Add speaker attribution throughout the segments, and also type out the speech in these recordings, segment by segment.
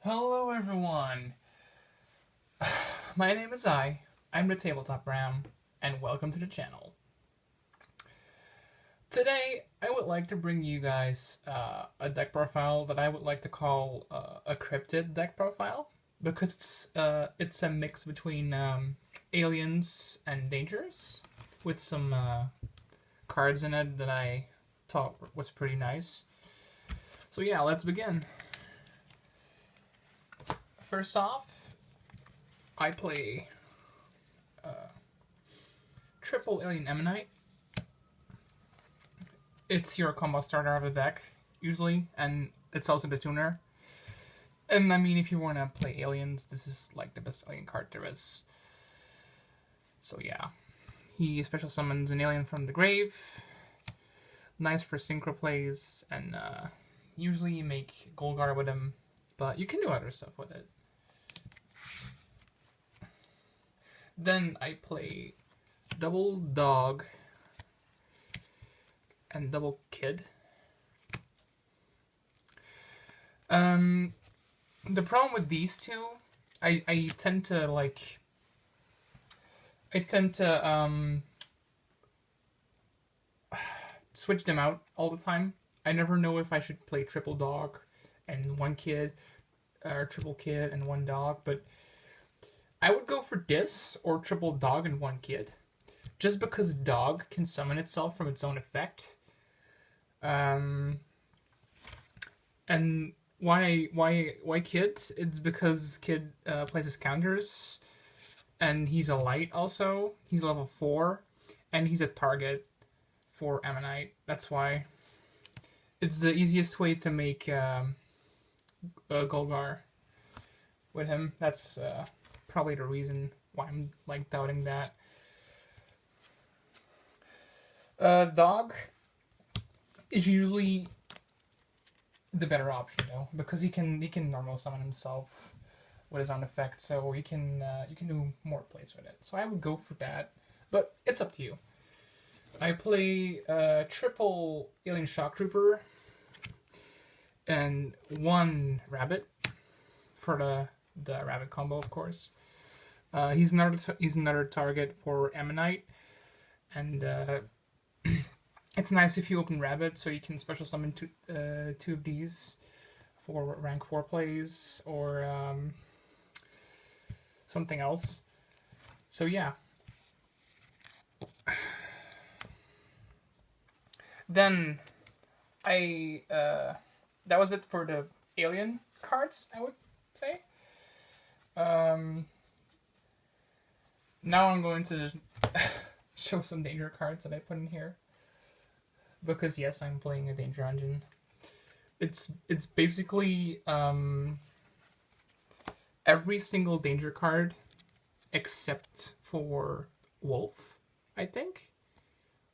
Speaker 1: Hello everyone! My name is I'm the Tabletop Ram, and welcome to the channel. Today, I would like to bring you guys a deck profile that I would like to call a Cryptid deck profile, because it's a mix between aliens and dangers, with some cards in it that I thought was pretty nice. So yeah, let's begin. First off, I play triple alien ammonite. It's your combo starter of the deck, usually, and it's also the tuner. And I mean, if you want to play aliens, this is like the best alien card there is. So yeah. He special summons an alien from the grave. Nice for synchro plays, and usually you make Golgar with him, but you can do other stuff with it. Then I play double dog and double kid. The problem with these two, I tend to switch them out all the time. I never know if I should play triple dog and one kid, or triple kid and one dog, but I would go for this or triple dog and one kid, just because dog can summon itself from its own effect. And why kid? It's because kid places counters, and he's a light also. He's level 4, and he's a target for ammonite. That's why it's the easiest way to make a Golgar with him. That's probably the reason why I'm like doubting that. Dog is usually the better option though, because he can normal summon himself with his own effect, so you can do more plays with it. So I would go for that, but it's up to you. I play triple alien shocktrooper and one rabbit for the rabbit combo, of course. He's another target for ammonite, and it's nice if you open rabbit, so you can special summon two of these for rank 4 plays or something else. So yeah. Then that was it for the alien cards, I would say. Now I'm going to show some danger cards that I put in here, because yes, I'm playing a danger engine. It's basically every single danger card except for wolf, I think.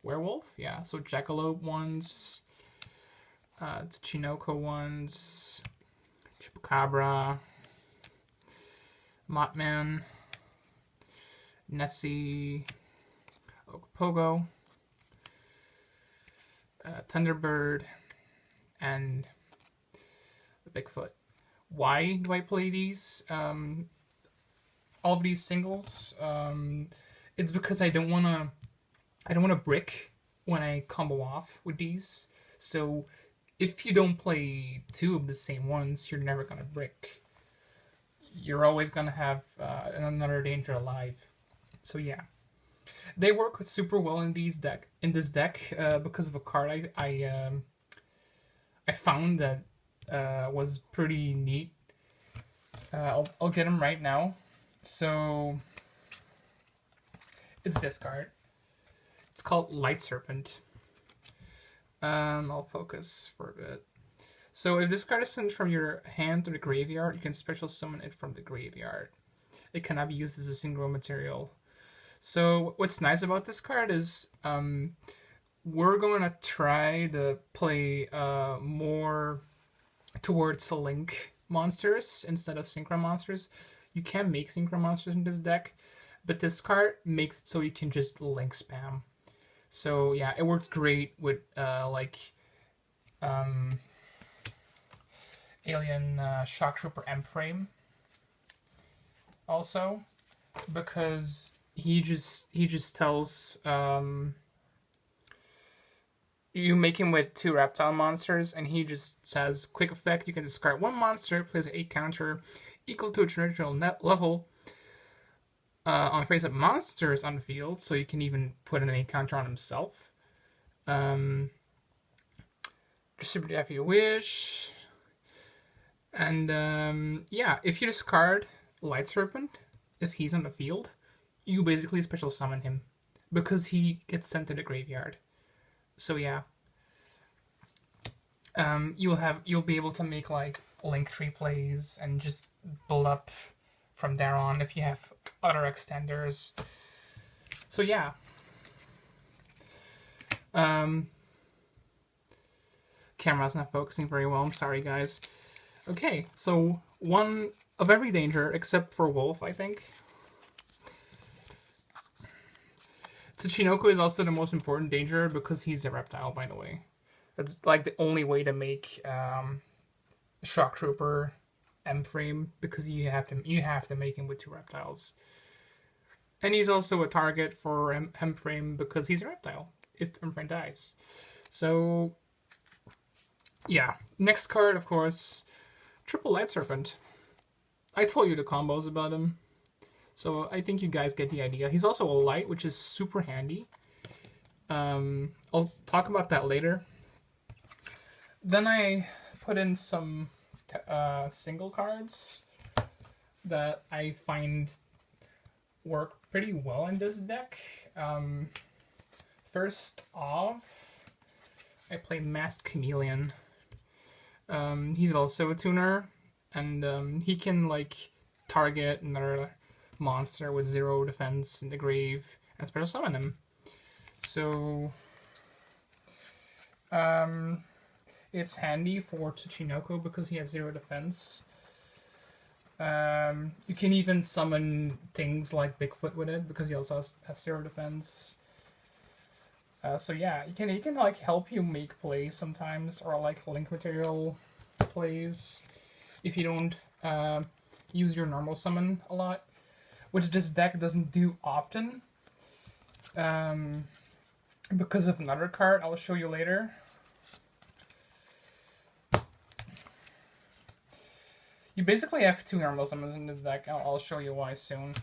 Speaker 1: Werewolf, yeah. So jackalope ones, tsuchinoko ones, chupacabra, mothman, nessie, ogopogo, thunderbird, and bigfoot. Why do I play these? All of these singles. It's because I don't want to brick when I combo off with these. So if you don't play two of the same ones, you're never gonna brick. You're always gonna have another danger alive. So yeah, they work super well in this deck because of a card I found that was pretty neat. I'll get them right now. So it's this card. It's called Light Serpent. I'll focus for a bit. So if this card is sent from your hand to the graveyard, you can special summon it from the graveyard. It cannot be used as a single material. So what's nice about this card is we're going to try to play more towards the link monsters instead of synchro monsters. You can make synchro monsters in this deck, but this card makes it so you can just link spam. So yeah, it works great with alien shocktrooper M-frame also, because he just tells you make him with 2 reptile monsters, and he just says, quick effect, you can discard 1 monster, plays an 8 counter equal to its original net level on face of monsters on the field, so you can even put an 8 counter on himself. Distribute if you wish. And yeah, if you discard Light Serpent, if he's on the field, you basically special summon him, because he gets sent to the graveyard. So yeah, you'll be able to make like link tree plays and just build up from there on if you have other extenders. So yeah, camera's not focusing very well. I'm sorry, guys. Okay, so 1 of every danger except for wolf, I think. Tsuchinoko is also the most important danger because he's a reptile, by the way. That's like the only way to make shocktrooper M-frame, because you have to make him with 2 reptiles. And he's also a target for M-frame because he's a reptile if M-frame dies. So yeah, next card, of course, triple light serpent. I told you the combos about him, so I think you guys get the idea. He's also a light, which is super handy. I'll talk about that later. Then I put in some single cards that I find work pretty well in this deck. First off, I play Masked Chameleon. He's also a tuner, and he can like target another monster with 0 defense in the grave and special summon him. So it's handy for Tsuchinoko because he has 0 defense. You can even summon things like Bigfoot with it because he also has 0 defense. So yeah, he can like help you make plays sometimes, or like link material plays if you don't use your normal summon a lot, which this deck doesn't do often. Because of another card I'll show you later. You basically have 2 normal summons in this deck. I'll show you why soon.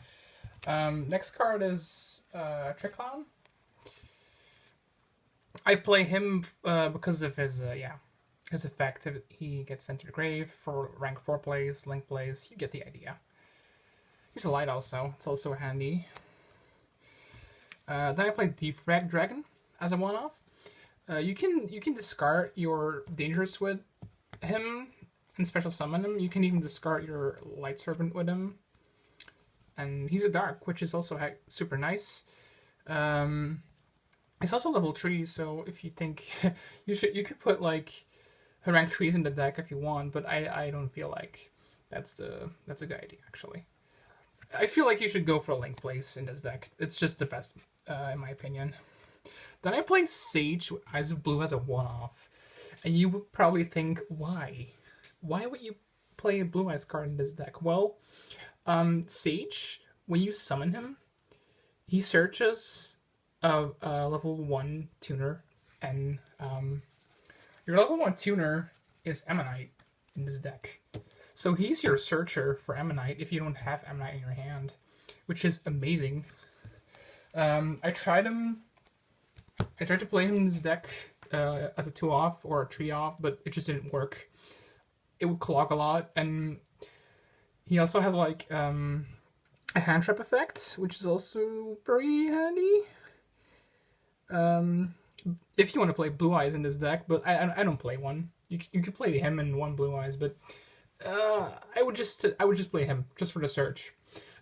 Speaker 1: Next card is Trishula. I play him because of his effect. He gets sent to the grave for rank 4 plays, link plays. You get the idea. He's a light also. It's also handy. Then I play defrag dragon as a one-off. You can discard your dangerous with him and special summon him. You can even discard your light serpent with him. And he's a dark, which is also super nice. It's also level 3, so if you think you could put like rank 3s in the deck if you want, but I don't feel like that's a good idea actually. I feel like you should go for a link place in this deck. It's just the best in my opinion. Then I play Sage Eyes of Blue as a one-off, and you would probably think, why? Why would you play a Blue Eyes card in this deck? Well, Sage, when you summon him, he searches a level 1 tuner, and your level 1 tuner is ammonite in this deck. So he's your searcher for ammonite if you don't have ammonite in your hand, which is amazing. I tried to play him in this deck as a 2-off or a 3-off, but it just didn't work. It would clog a lot, and he also has like a hand trap effect, which is also very handy. If you want to play Blue Eyes in this deck, but I don't play one. You could play him and 1 Blue Eyes, but I would just play him just for the search,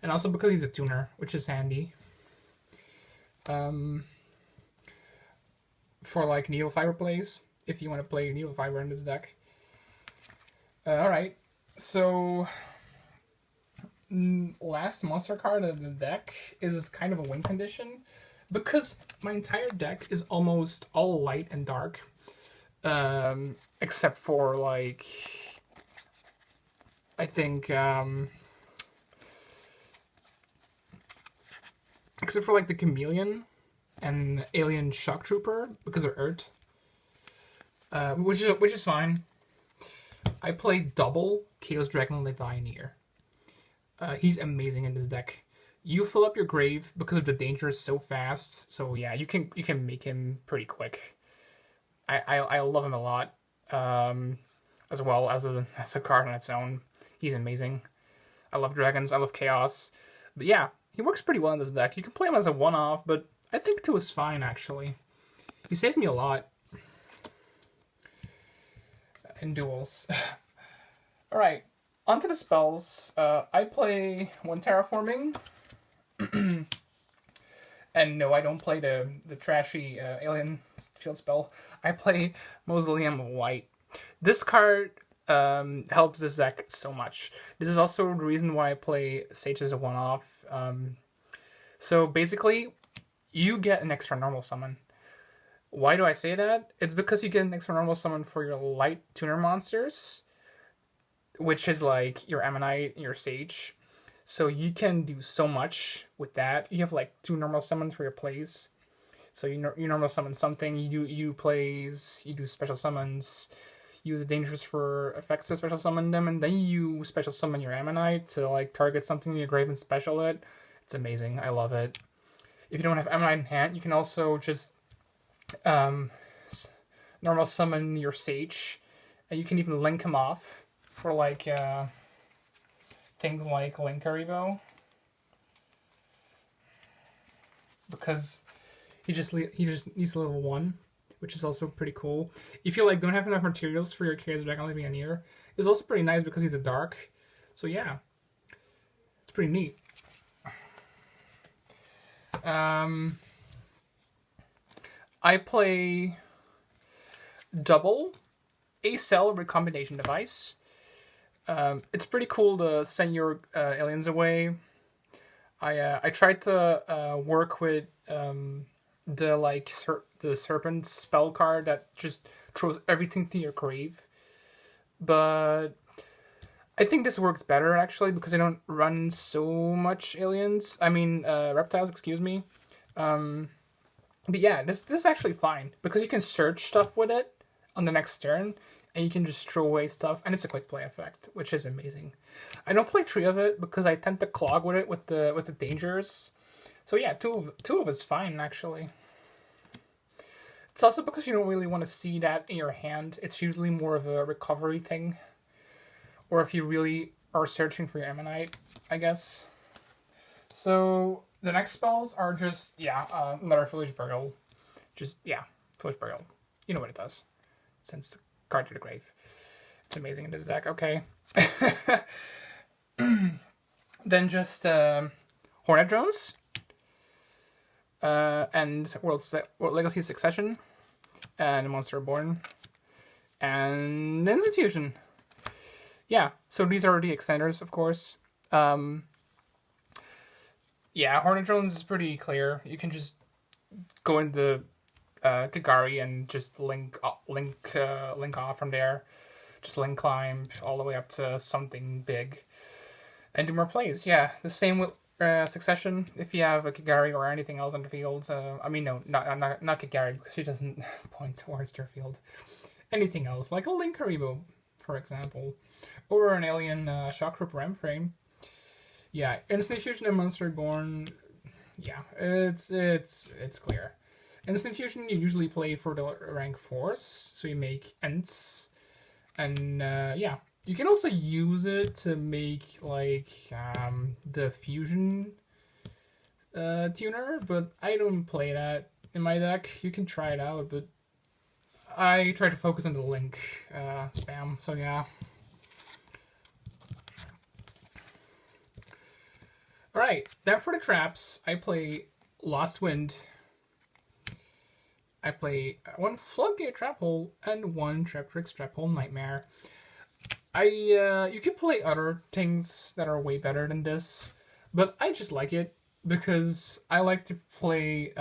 Speaker 1: and also because he's a tuner, which is handy. For like needle fiber plays, if you want to play needle fiber in this deck. Alright, so last monster card of the deck is kind of a win condition, because my entire deck is almost all light and dark, except for like I think, except for like the chameleon and alien shocktrooper because of Ert, which is fine. I play double Chaos Dragon Levianeer. He's amazing in this deck. You fill up your grave because of the danger so fast. So yeah, you can make him pretty quick. I love him a lot. As well as a card on its own. He's amazing. I love dragons. I love chaos. But yeah, he works pretty well in this deck. You can play him as a one-off, but I think 2 is fine actually. He saved me a lot in duels. All right. Onto the spells. I play 1 terraforming. And no, I don't play the trashy alien field spell. I play Mausoleum of White. This card helps this deck so much. This is also the reason why I play Sage as a one-off. So basically, you get an extra normal summon. Why do I say that? It's because you get an extra normal summon for your light tuner monsters, which is like your ammonite and your sage. So you can do so much with that. You have like 2 normal summons for your plays. So you normal summon something, you do special summons, use the dangers for effects to special summon them, and then you special summon your ammonite to like target something in your grave and special it. It's amazing. I love it. If you don't have ammonite in hand, you can also just normal summon your sage, and you can even link him off for like things like Linkuriboh, because he just needs a level 1, which is also pretty cool. If you like don't have enough materials for your Chaos Dragon Levianeer, it's also pretty nice because he's a dark. So yeah, it's pretty neat. I play double a cell recombination device. It's pretty cool to send your aliens away. I tried to work with the serpent spell card that just throws everything to your grave, but I think this works better actually because I don't run so much aliens. I mean reptiles, excuse me. But yeah, this is actually fine because you can search stuff with it on the next turn, and you can just throw away stuff, and it's a quick play effect, which is amazing. I don't play 3 of it because I tend to clog with it with the dangers. So yeah, two of it's fine actually. It's also because you don't really want to see that in your hand. It's usually more of a recovery thing, or if you really are searching for your ammonite, I guess. So the next spells are just another Foolish Burial. Foolish Burial. You know what it does. Sends the card to the grave. It's amazing in this deck. Okay. Then just Hornet Drones. And World Legacy Succession. And Monster Reborn. And Institution. Yeah, so these are the extenders, of course. Yeah, Hornet Drones is pretty clear. You can just go into Kagari and just link off from there. Just link climb all the way up to something big. And do more plays. Yeah, the same with Succession. If you have a Kagari or anything else on the field. I mean, no, not Kagari, because she doesn't point towards their field. Anything else, like a Linkuriboh, for example. Or an alien shocktrooper M frame. Yeah, Instant Fusion and Monster Reborn. Yeah, it's clear. Instant Fusion you usually play for the rank 4s, so you make Ents, and yeah, you can also use it to make like the fusion tuner, but I don't play that in my deck. You can try it out, but I try to focus on the link spam. So yeah. Alright, then for the traps, I play Lost Wind. I play 1 Floodgate Traphole and 1 Traptrix Traphole Knightmare. You can play other things that are way better than this, but I just like it because I like to play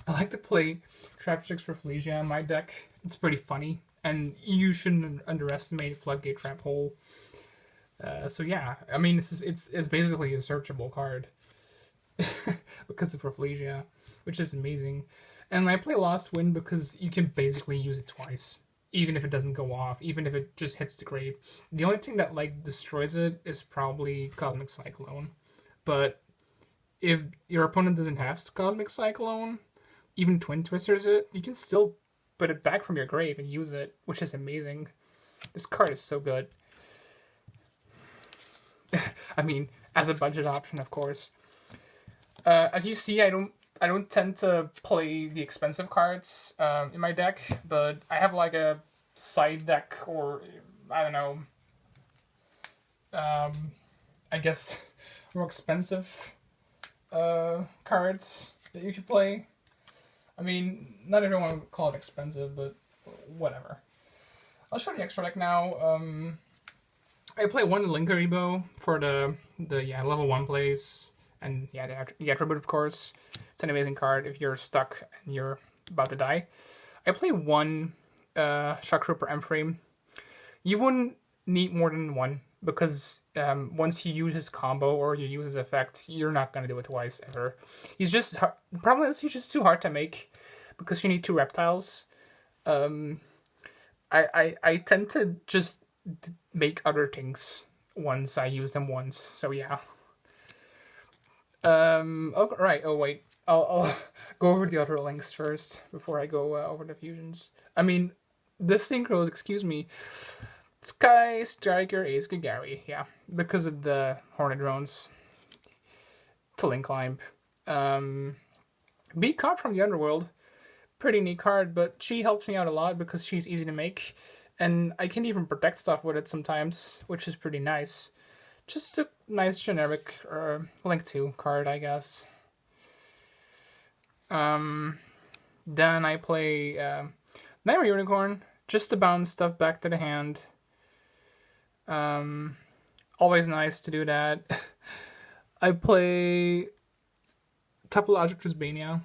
Speaker 1: Traptrix Raf in my deck. It's pretty funny, and you shouldn't underestimate Floodgate Traphole. So yeah, I mean, it's basically a searchable card because of Rafflesia, which is amazing. And I play Lost Wind because you can basically use it twice, even if it doesn't go off, even if it just hits the grave. The only thing that like destroys it is probably Cosmic Cyclone. But if your opponent doesn't have Cosmic Cyclone, even Twin Twisters it, you can still put it back from your grave and use it, which is amazing. This card is so good. I mean, as a budget option, of course. As you see, I don't tend to play the expensive cards in my deck, but I have like a side deck, or I don't know. I guess more expensive cards that you could play. I mean, not everyone would call it expensive, but whatever. I'll show the extra deck now. I play one Linkuriboh for the level 1 plays, and yeah, the attribute, of course. It's an amazing card if you're stuck and you're about to die. I play one shocktrooper M-frame. You wouldn't need more than one, because once you use his combo or you use his effect, you're not going to do it twice ever. The problem is he's just too hard to make, because you need 2 reptiles. I tend to just make other things once I use them once, so yeah. Oh, right, oh wait, I'll go over the other links first before I go over the fusions. I mean, the synchros, excuse me. Sky Striker Ace Kagari, yeah, because of the Hornet drones. To link climb. Be Caught from the Underworld. Pretty neat card, but she helps me out a lot because she's easy to make. And I can even protect stuff with it sometimes, which is pretty nice. Just a nice generic Link 2 card, I guess. Then I play Knightmare Unicorn, just to bounce stuff back to the hand. Always nice to do that. I play Topologic Trisbaena.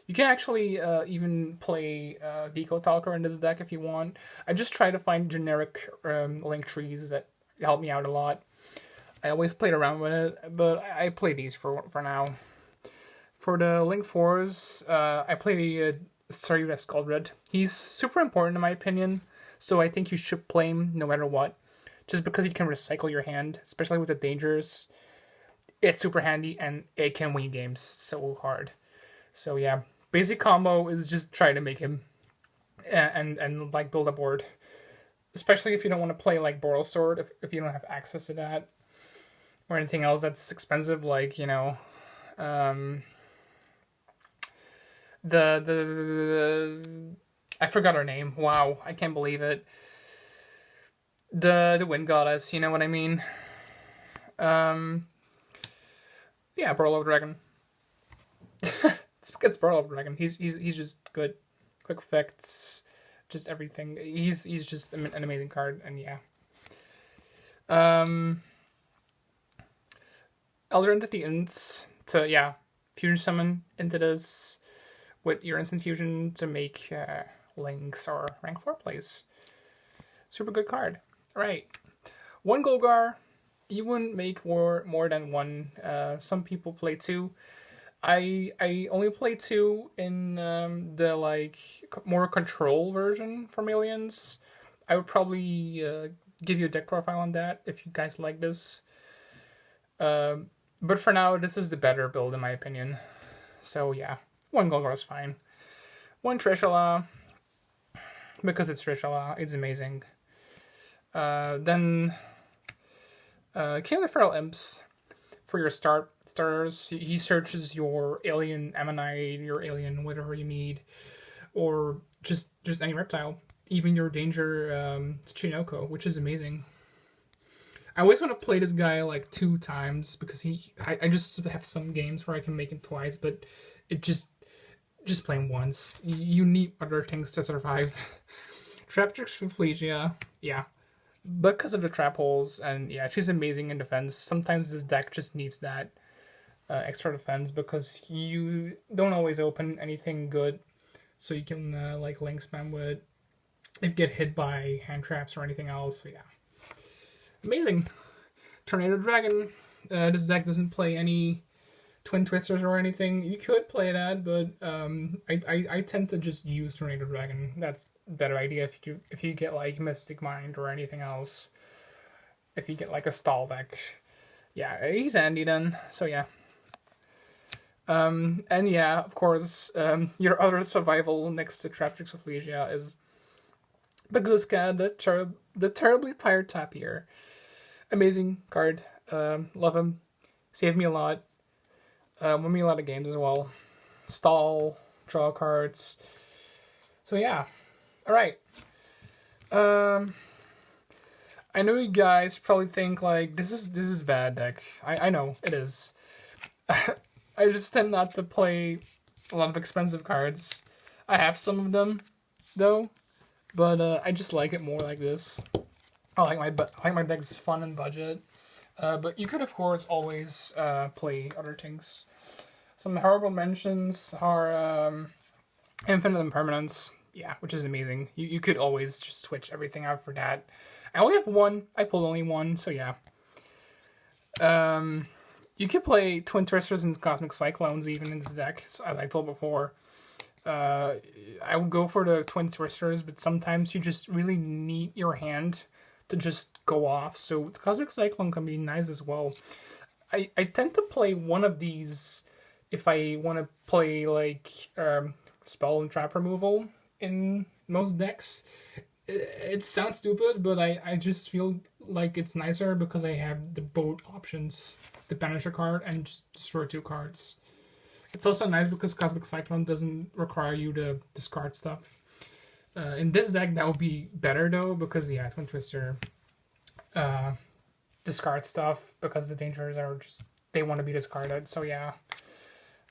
Speaker 1: You can actually even play Deco Talker in this deck if you want. I just try to find generic link trees that help me out a lot. I always played around with it, but I play these for now. For the Link 4s, I play Sarita Skullred. He's super important in my opinion, so I think you should play him no matter what. Just because he can recycle your hand, especially with the dangers. It's super handy, and it can win games so hard. So yeah, basic combo is just try to make him and like build a board. Especially if you don't want to play like Borreload Sword, if you don't have access to that. Or anything else that's expensive, like, you know, the I forgot her name. Wow, I can't believe it. The Wind Goddess, you know what I mean? Yeah, Borreload Dragon. it's Borreload Dragon. He's just good. Quick effects, just everything. He's just an amazing card, and yeah. Elder Entity Ints to fusion summon into this with your instant fusion to make links or rank 4 plays. Super good card. Right. One Golgar, you wouldn't make more than one. Some people play 2. I only play 2 in the like more control version for Millions. I would probably give you a deck profile on that if you guys like this. But for now, this is the better build in my opinion. So yeah, one Golgar is fine. One Trishula, because it's Trishula, it's amazing. Then King of the Feral Imps for your starters. He searches your alien ammonite, your alien whatever you need, or just any reptile, even your danger tsuchinoko, which is amazing. I always want to play this guy like 2 times because I just have some games where I can make him twice, but it just play him once. You need other things to survive. Traptrix Raf, yeah. Because of the trap holes, and yeah, she's amazing in defense. Sometimes this deck just needs that extra defense because you don't always open anything good, so you can like link spam with it if you get hit by hand traps or anything else. So yeah, amazing. Tornado Dragon. This deck doesn't play any Twin Twisters or anything. You could play that, but I tend to just use Tornado Dragon. That's a better idea if you get like Mystic Mind or anything else. If you get like a stall deck. Yeah, he's handy then. So yeah. And yeah, of course, your other survival next to Traptrix Raf is Bagooska, the terribly tired tapir. Amazing card. Love him. Saved me a lot. Won me a lot of games as well. Stall, draw cards. So yeah. Alright. I know you guys probably think like this is bad deck. I know it is. I just tend not to play a lot of expensive cards. I have some of them though, but I just like it more like this. I like my decks fun and budget. But you could of course always play other things. Some horrible mentions are Infinite Impermanence, yeah, which is amazing. You could always just switch everything out for that. I only have one. I pulled only one, so yeah. You could play Twin Twisters and Cosmic Cyclones even in this deck, as I told before. I would go for the Twin Twisters, but sometimes you just really need your hand to just go off. So Cosmic Cyclone can be nice as well. I tend to play one of these if I want to play like spell and trap removal in most decks. It sounds stupid, but I just feel like it's nicer because I have the both options. The banish a card and just destroy 2 cards. It's also nice because Cosmic Cyclone doesn't require you to discard stuff. In this deck, that would be better though, because yeah, Twin Twister discard stuff because the dangers are just, they want to be discarded, so yeah.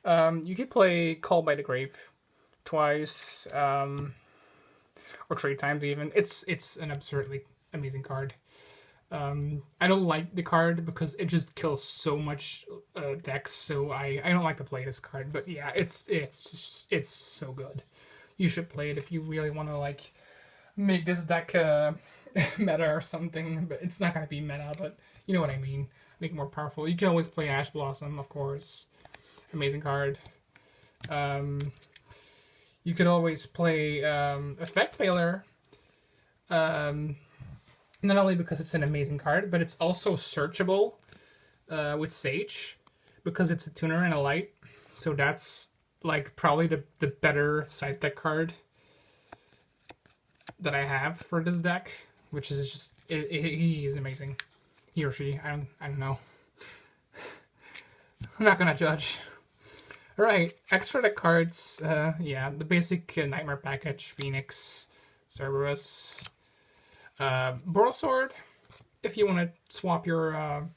Speaker 1: You could play Call by the Grave twice, or 3 times even. It's an absurdly amazing card. I don't like the card because it just kills so much decks, so I don't like to play this card. But yeah, it's so good. You should play it if you really want to like make this deck meta or something. But it's not gonna be meta, but you know what I mean. Make it more powerful. You can always play Ash Blossom, of course. Amazing card. You could always play Effect Failure. Not only because it's an amazing card, but it's also searchable with Sage because it's a tuner and a light. So that's like probably the better side deck card that I have for this deck, which is just he is amazing. He or she, I don't know. I'm not gonna judge. All right, extra deck cards. Yeah, the basic Knightmare package: Phoenix, Cerberus. Borreload, if you want to swap your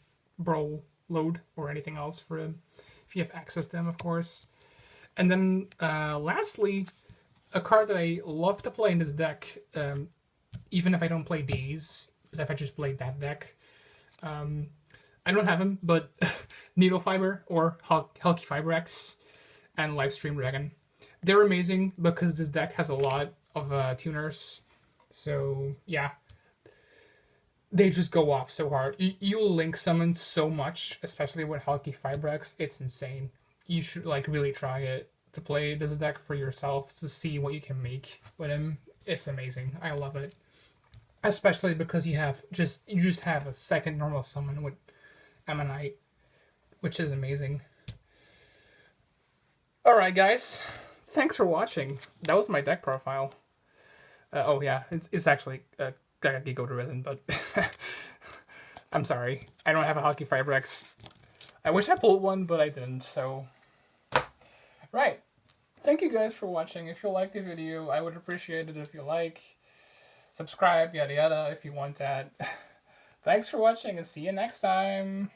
Speaker 1: Borreload or anything else for them, if you have access to them, of course. And then lastly, a card that I love to play in this deck, even if I don't play these, but if I just play that deck. I don't have him, but Needle Fiber or Hulky Fiber X and Livestream Dragon. They're amazing because this deck has a lot of tuners. So yeah. They just go off so hard. You link summon so much, especially with Hulky Fibrex. It's insane. You should like really try it to play this deck for yourself to see what you can make with him. It's amazing. I love it, especially because you just have a second normal summon with Ammonite, which is amazing. All right, guys. Thanks for watching. That was my deck profile. Oh yeah, it's actually. Go to resin, but I'm sorry. I don't have a Hulky Fibrex. I wish I pulled one, but I didn't, so... Right. Thank you guys for watching. If you liked the video, I would appreciate it if you like. Subscribe, yada yada, if you want that. Thanks for watching, and see you next time.